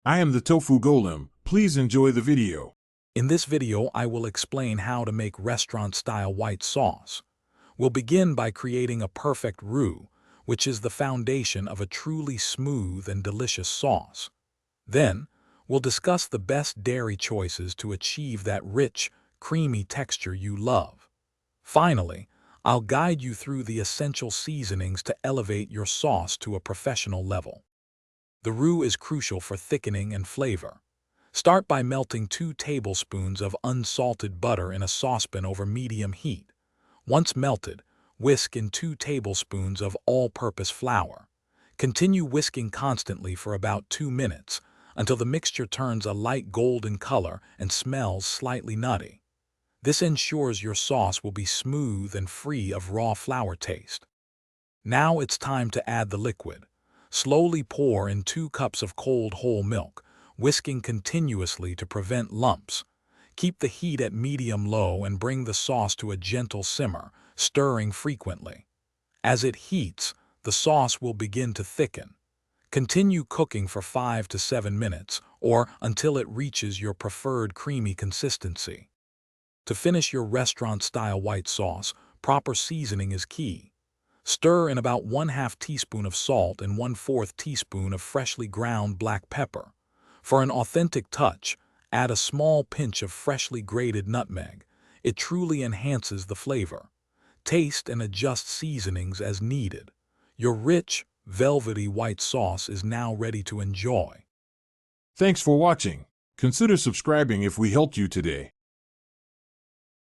I am the Tofu Golem. Please enjoy the video. In this video, I will explain how to make restaurant-style white sauce. We'll begin by creating a perfect roux, which is the foundation of a truly smooth and delicious sauce. Then, we'll discuss the best dairy choices to achieve that rich, creamy texture you love. Finally, I'll guide you through the essential seasonings to elevate your sauce to a professional level. The roux is crucial for thickening and flavor. Start by melting 2 tablespoons of unsalted butter in a saucepan over medium heat. Once melted, whisk in 2 tablespoons of all-purpose flour. Continue whisking constantly for about 2 minutes until the mixture turns a light golden color and smells slightly nutty. This ensures your sauce will be smooth and free of raw flour taste. Now it's time to add the liquid. Slowly pour in 2 cups of cold whole milk, whisking continuously to prevent lumps. Keep the heat at medium-low and bring the sauce to a gentle simmer, stirring frequently. As it heats, the sauce will begin to thicken. Continue cooking for 5 to 7 minutes, or until it reaches your preferred creamy consistency. To finish your restaurant-style white sauce, proper seasoning is key. Stir in about 1/2 teaspoon of salt and 1/4 teaspoon of freshly ground black pepper. For an authentic touch, add a small pinch of freshly grated nutmeg. It truly enhances the flavor. Taste and adjust seasonings as needed. Your rich, velvety white sauce is now ready to enjoy. Thanks for watching. Consider subscribing if we helped you today.